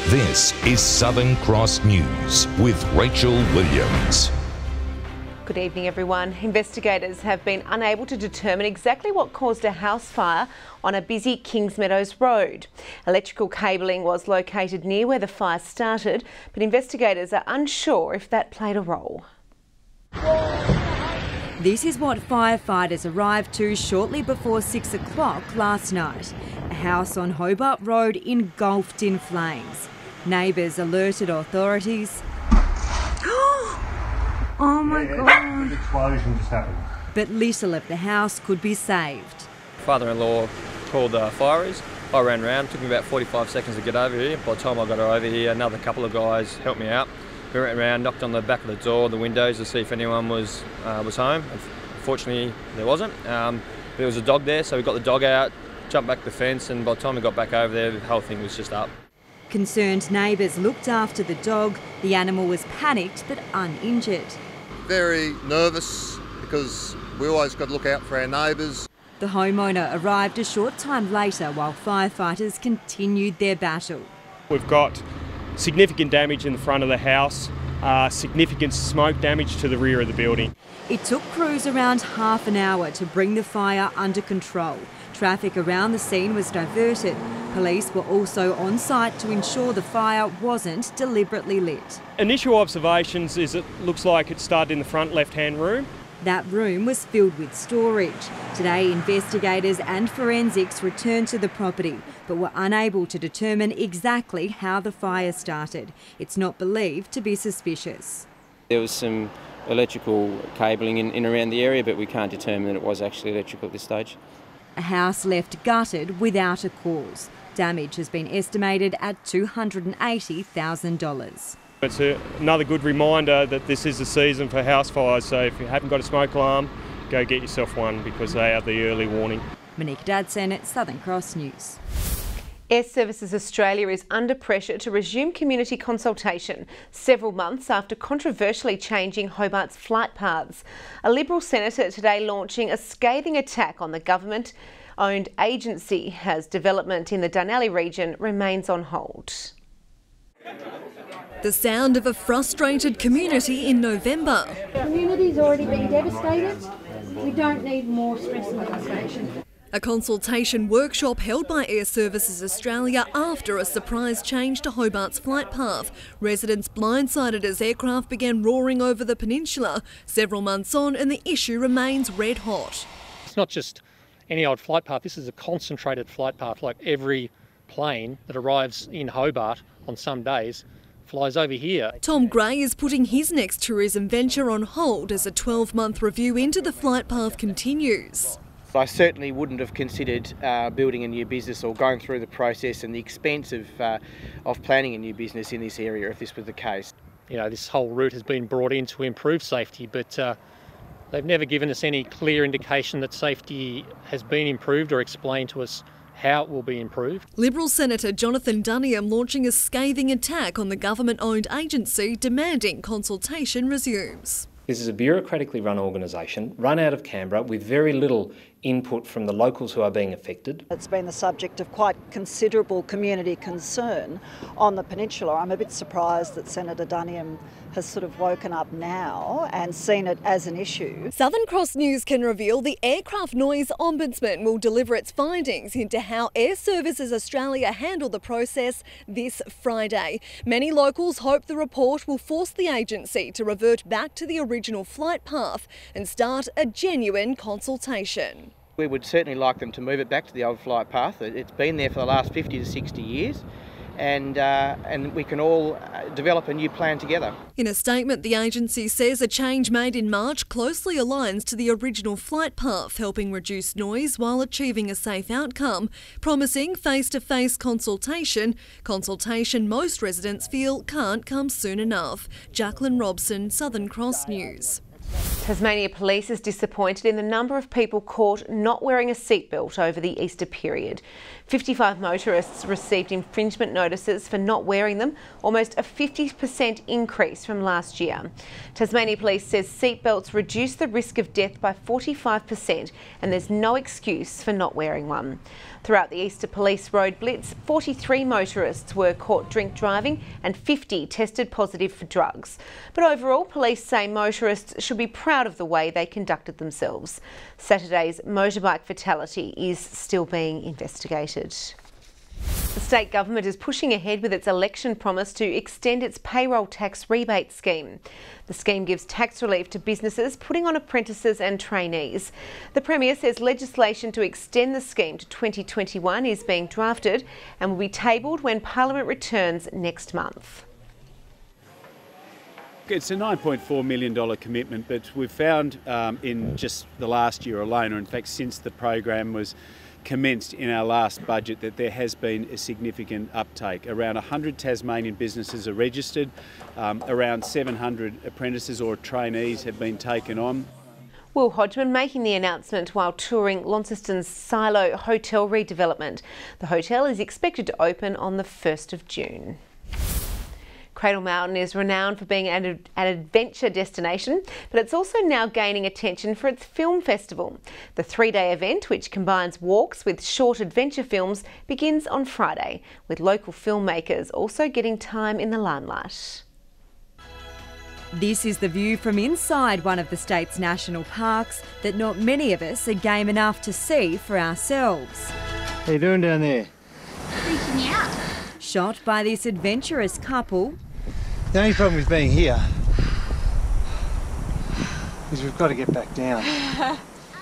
This is Southern Cross News with Rachel Williams. Good evening, everyone. Investigators have been unable to determine exactly what caused a house fire on a busy Kingsmeadows road. Electrical cabling was located near where the fire started, but investigators are unsure if that played a role. This is what firefighters arrived to shortly before 6 o'clock last night. A house on Hobart Road engulfed in flames. Neighbours alerted authorities. Oh my God! The explosion just happened. But little of the house could be saved. Father-in-law called the firers. I ran around, took me about 45 seconds to get over here. By the time I got over here, another couple of guys helped me out. We went around, knocked on the back of the door, the windows to see if anyone was home. Unfortunately, there wasn't. There was a dog there, so we got the dog out, jumped back the fence, and by the time we got back over there, the whole thing was just up. Concerned neighbours looked after the dog. The animal was panicked but uninjured. Very nervous because we always got to look out for our neighbours. The homeowner arrived a short time later while firefighters continued their battle. We've got significant damage in the front of the house, significant smoke damage to the rear of the building. It took crews around half an hour to bring the fire under control. Traffic around the scene was diverted. Police were also on site to ensure the fire wasn't deliberately lit. Initial observations is it looks like it started in the front left-hand room. That room was filled with storage. Today, investigators and forensics returned to the property, but were unable to determine exactly how the fire started. It's not believed to be suspicious. There was some electrical cabling in around the area, but we can't determine that it was actually electrical at this stage. A house left gutted without a cause. Damage has been estimated at $280,000. It's another good reminder that this is the season for house fires, so if you haven't got a smoke alarm, go get yourself one because they are the early warning. Monique Dadson at Southern Cross News. Air Services Australia is under pressure to resume community consultation several months after controversially changing Hobart's flight paths. A Liberal senator today launching a scathing attack on the government-owned agency as development in the Dunalley region remains on hold. The sound of a frustrated community in November. The community's already been devastated. We don't need more stress and devastation. A consultation workshop held by Air Services Australia after a surprise change to Hobart's flight path. Residents blindsided as aircraft began roaring over the peninsula. Several months on and the issue remains red hot. It's not just any old flight path, this is a concentrated flight path. Like every plane that arrives in Hobart on some days flies over here. Tom Gray is putting his next tourism venture on hold as a 12-month review into the flight path continues. I certainly wouldn't have considered building a new business or going through the process and the expense of planning a new business in this area if this was the case. You know, this whole route has been brought in to improve safety, but they've never given us any clear indication that safety has been improved or explained to us how it will be improved. Liberal Senator Jonathan Duniam launching a scathing attack on the government-owned agency demanding consultation resumes. This is a bureaucratically run organisation, run out of Canberra, with very little input from the locals who are being affected. It's been the subject of quite considerable community concern on the peninsula. I'm a bit surprised that Senator Duniam has sort of woken up now and seen it as an issue. Southern Cross News can reveal the Aircraft Noise Ombudsman will deliver its findings into how Air Services Australia handled the process this Friday. Many locals hope the report will force the agency to revert back to the original flight path and start a genuine consultation. We would certainly like them to move it back to the old flight path. It's been there for the last 50 to 60 years. And we can all develop a new plan together. In a statement, the agency says a change made in March closely aligns to the original flight path, helping reduce noise while achieving a safe outcome, promising face-to-face consultation most residents feel can't come soon enough. Jacqueline Robson, Southern Cross News. Tasmania Police is disappointed in the number of people caught not wearing a seatbelt over the Easter period. 55 motorists received infringement notices for not wearing them, almost a 50% increase from last year. Tasmania Police says seatbelts reduce the risk of death by 45% and there's no excuse for not wearing one. Throughout the Easter Police Road Blitz, 43 motorists were caught drink driving and 50 tested positive for drugs. But overall, police say motorists should be proud of the way they conducted themselves. Saturday's motorbike fatality is still being investigated. The state government is pushing ahead with its election promise to extend its payroll tax rebate scheme. The scheme gives tax relief to businesses putting on apprentices and trainees. The Premier says legislation to extend the scheme to 2021 is being drafted and will be tabled when Parliament returns next month. It's a $9.4 million commitment, but we've found in just the last year alone, or in fact since the program was commenced in our last budget, that there has been a significant uptake. Around 100 Tasmanian businesses are registered, around 700 apprentices or trainees have been taken on. Will Hodgman making the announcement while touring Launceston's Silo Hotel redevelopment. The hotel is expected to open on the 1st of June. Cradle Mountain is renowned for being an adventure destination, but it's also now gaining attention for its film festival. The 3-day event, which combines walks with short adventure films, begins on Friday, with local filmmakers also getting time in the limelight. This is the view from inside one of the state's national parks that not many of us are game enough to see for ourselves. How you doing down there? Freaking out. Shot by this adventurous couple. The only problem with being here is we've got to get back down.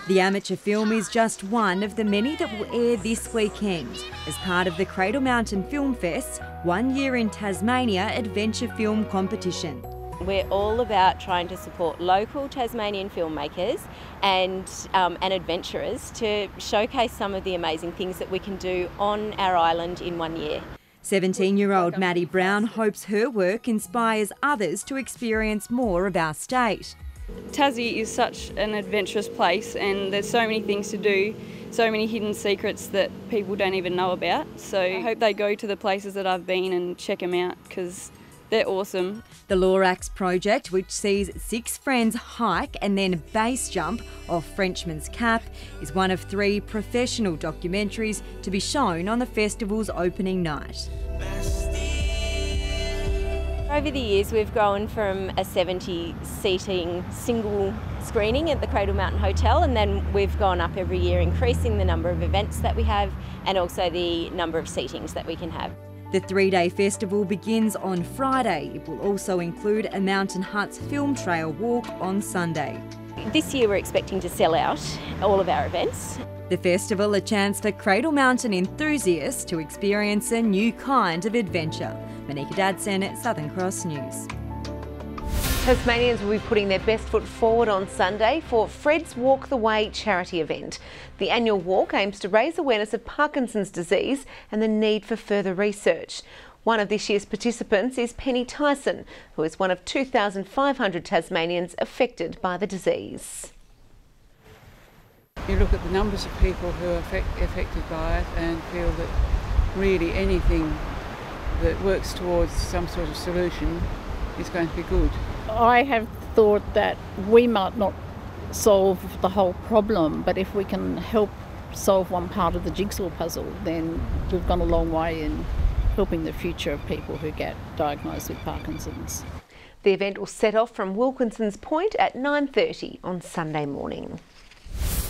The amateur film is just one of the many that will air this weekend as part of the Cradle Mountain Film Fest's 1 year in Tasmania adventure film competition. We're all about trying to support local Tasmanian filmmakers and adventurers to showcase some of the amazing things that we can do on our island in 1 year. 17-year-old Maddie Brown hopes her work inspires others to experience more of our state. Tassie is such an adventurous place and there's so many things to do, so many hidden secrets that people don't even know about. So I hope they go to the places that I've been and check them out because they're awesome. The Lorax project, which sees 6 friends hike and then base jump off Frenchman's Cap, is one of 3 professional documentaries to be shown on the festival's opening night. Over the years we've grown from a 70-seating single screening at the Cradle Mountain Hotel, and then we've gone up every year, increasing the number of events that we have and also the number of seatings that we can have. The 3-day festival begins on Friday. It will also include a Mountain Huts film trail walk on Sunday. This year we're expecting to sell out all of our events. The festival, a chance for Cradle Mountain enthusiasts to experience a new kind of adventure. Monika Dadson, Southern Cross News. Tasmanians will be putting their best foot forward on Sunday for Fred's Walk the Way charity event. The annual walk aims to raise awareness of Parkinson's disease and the need for further research. One of this year's participants is Penny Tyson, who is one of 2,500 Tasmanians affected by the disease. You look at the numbers of people who are affected by it and feel that really anything that works towards some sort of solution is going to be good. I have thought that we might not solve the whole problem, but if we can help solve one part of the jigsaw puzzle, then we've gone a long way in helping the future of people who get diagnosed with Parkinson's. The event will set off from Wilkinson's Point at 9:30 on Sunday morning.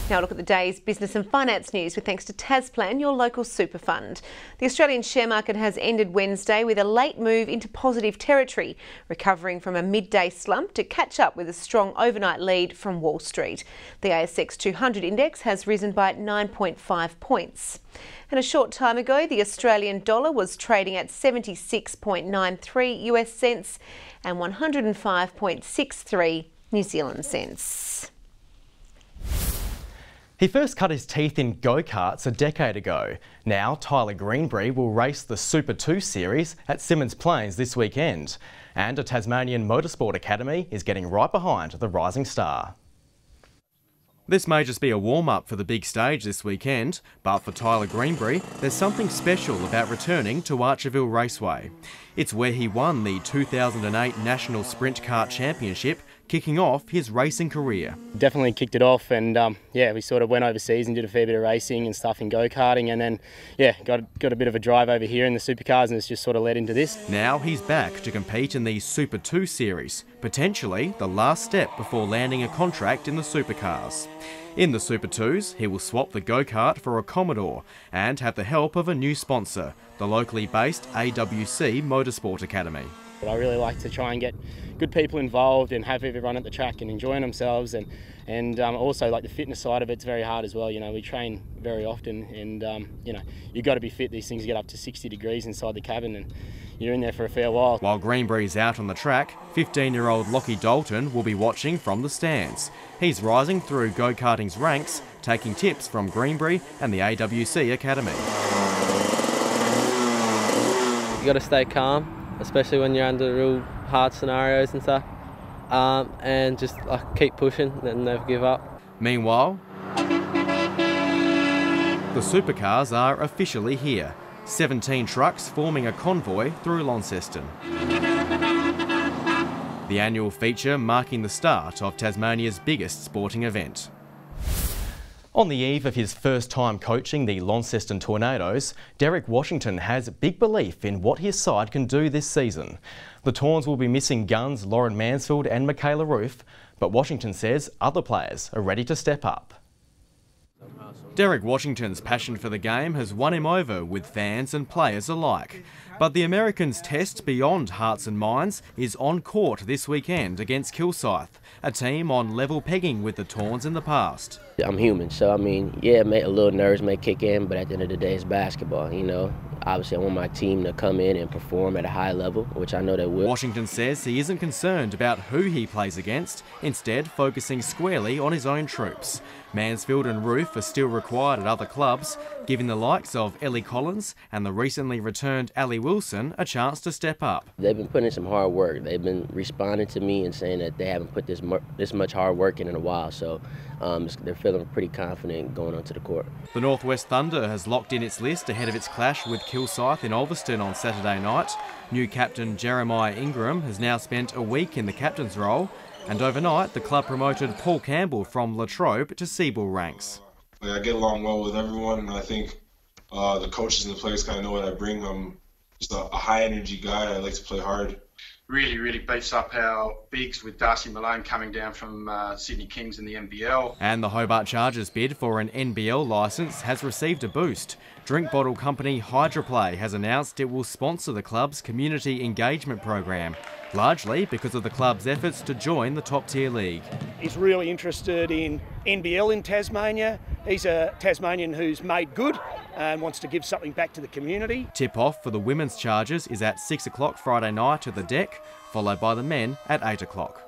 Now look at the day's business and finance news with thanks to Tasplan, your local super fund. The Australian share market has ended Wednesday with a late move into positive territory, recovering from a midday slump to catch up with a strong overnight lead from Wall Street. The ASX 200 index has risen by 9.5 points. And a short time ago, the Australian dollar was trading at 76.93 US cents and 105.63 New Zealand cents. He first cut his teeth in go-karts a decade ago. Now Tyler Greenbury will race the Super 2 series at Symmons Plains this weekend. And a Tasmanian Motorsport Academy is getting right behind the rising star. This may just be a warm-up for the big stage this weekend, but for Tyler Greenbury, there's something special about returning to Archerville Raceway. It's where he won the 2008 National Sprint Kart Championship, kicking off his racing career. Definitely kicked it off, and yeah, we sort of went overseas and did a fair bit of racing and stuff in go-karting, and then yeah, got a bit of a drive over here in the supercars, and it's just sort of led into this. Now he's back to compete in the Super 2 series, potentially the last step before landing a contract in the supercars. In the Super 2s, he will swap the go-kart for a Commodore and have the help of a new sponsor, the locally based AWC Motorsport Academy. I really like to try and get good people involved and have everyone at the track and enjoying themselves, and also like the fitness side of it's very hard as well. You know, we train very often, and you know, you've got to be fit. These things get up to 60 degrees inside the cabin, and you're in there for a fair while. While Greenbury's out on the track, 15-year-old Lockie Dalton will be watching from the stands. He's rising through go-karting's ranks, taking tips from Greenbury and the AWC Academy. You got to stay calm, especially when you're under real hard scenarios and stuff, and just keep pushing and never give up. Meanwhile, the supercars are officially here. 17 trucks forming a convoy through Launceston. The annual feature marking the start of Tasmania's biggest sporting event. On the eve of his first time coaching the Launceston Tornadoes, Derek Washington has big belief in what his side can do this season. The Tawns will be missing guns Lauren Mansfield and Michaela Roof, but Washington says other players are ready to step up. Derek Washington's passion for the game has won him over with fans and players alike. But the Americans' test beyond hearts and minds is on court this weekend against Kilsyth, a team on level pegging with the Tawns in the past. I'm human, so I mean, yeah, a little nerves may kick in, but at the end of the day, it's basketball, you know. Obviously, I want my team to come in and perform at a high level, which I know they will. Washington says he isn't concerned about who he plays against, instead focusing squarely on his own troops. Mansfield and Roof are still required at other clubs, giving the likes of Ellie Collins and the recently returned Ali Wilson a chance to step up. They've been putting in some hard work. They've been responding to me and saying that they haven't put this much hard work in a while, so they're feeling pretty confident going onto the court. The Northwest Thunder has locked in its list ahead of its clash with Kilsyth in Ulverston on Saturday night. New captain Jeremiah Ingram has now spent a week in the captain's role, and overnight the club promoted Paul Campbell from Latrobe to Seabull ranks. I get along well with everyone, and I think the coaches in the place kind of know what I bring. I'm just a high energy guy. I like to play hard. Really beefs up our bigs with Darcy Malone coming down from Sydney Kings in the NBL. And the Hobart Chargers' bid for an NBL licence has received a boost. Drink bottle company Hydroplay has announced it will sponsor the club's community engagement program, largely because of the club's efforts to join the top-tier league. He's really interested in NBL in Tasmania. He's a Tasmanian who's made good and wants to give something back to the community. Tip-off for the women's Chargers is at 6 o'clock Friday night at the Deck, followed by the men at 8 o'clock.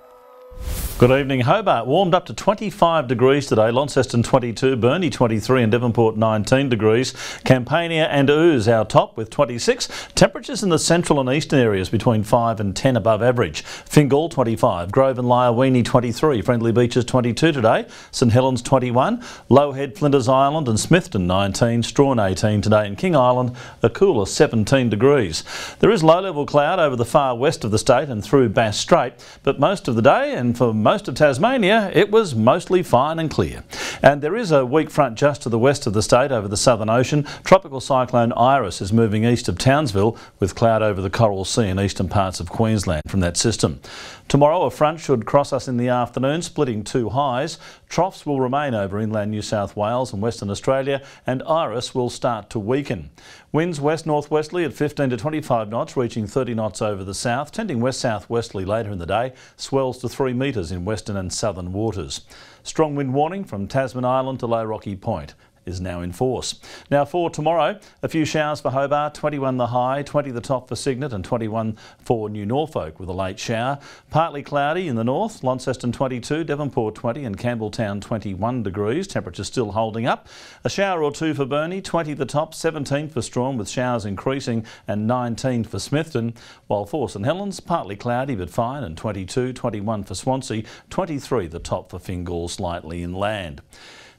Good evening. Hobart warmed up to 25 degrees today, Launceston 22, Burnie 23 and Devonport 19 degrees. Campania and Ooze our top with 26. Temperatures in the central and eastern areas between 5 and 10 above average. Fingal 25, Grove and Lyowini 23, Friendly Beaches 22 today, St Helens 21, Lowhead, Flinders Island and Smithton 19, Strawn 18 today, and King Island a cooler 17 degrees. There is low-level cloud over the far west of the state and through Bass Strait, but most of the day and for most of Tasmania, it was mostly fine and clear. And there is a weak front just to the west of the state over the Southern Ocean. Tropical cyclone Iris is moving east of Townsville with cloud over the Coral Sea and eastern parts of Queensland from that system. Tomorrow a front should cross us in the afternoon, splitting two highs. Troughs will remain over inland New South Wales and Western Australia, and Iris will start to weaken. Winds west-northwesterly at 15 to 25 knots, reaching 30 knots over the south, tending west-southwesterly later in the day, swells to 3 metres in western and southern waters. Strong wind warning from Tasman Island to Low Rocky Point. is now in force. Now for tomorrow, a few showers for Hobart, 21 the high, 20 the top for Cygnet and 21 for New Norfolk with a late shower. Partly cloudy in the north, Launceston 22, Devonport 20 and Campbelltown 21 degrees. Temperatures still holding up. A shower or two for Burnie, 20 the top, 17 for Strawn with showers increasing and 19 for Smithton. While for St Helens, partly cloudy but fine and 22, 21 for Swansea, 23 the top for Fingal, slightly inland.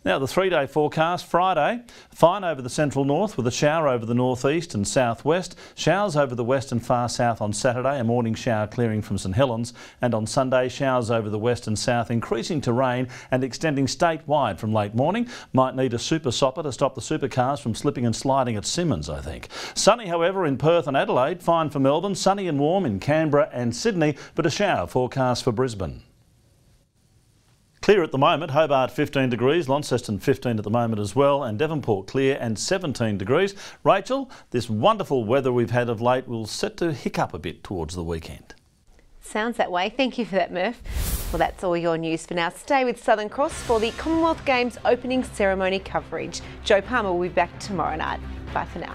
Now the 3-day forecast. Friday, fine over the central north with a shower over the northeast and southwest. Showers over the west and far south on Saturday, a morning shower clearing from St Helens. And on Sunday, showers over the west and south, increasing to rain and extending statewide from late morning. Might need a super sopper to stop the supercars from slipping and sliding at Simmons, I think. Sunny, however, in Perth and Adelaide. Fine for Melbourne. Sunny and warm in Canberra and Sydney, but a shower forecast for Brisbane. Clear at the moment, Hobart 15 degrees, Launceston 15 at the moment as well, and Devonport clear and 17 degrees. Rachel, this wonderful weather we've had of late will set to hiccup a bit towards the weekend. Sounds that way. Thank you for that, Murph. Well, that's all your news for now. Stay with Southern Cross for the Commonwealth Games opening ceremony coverage. Joe Palmer will be back tomorrow night. Bye for now.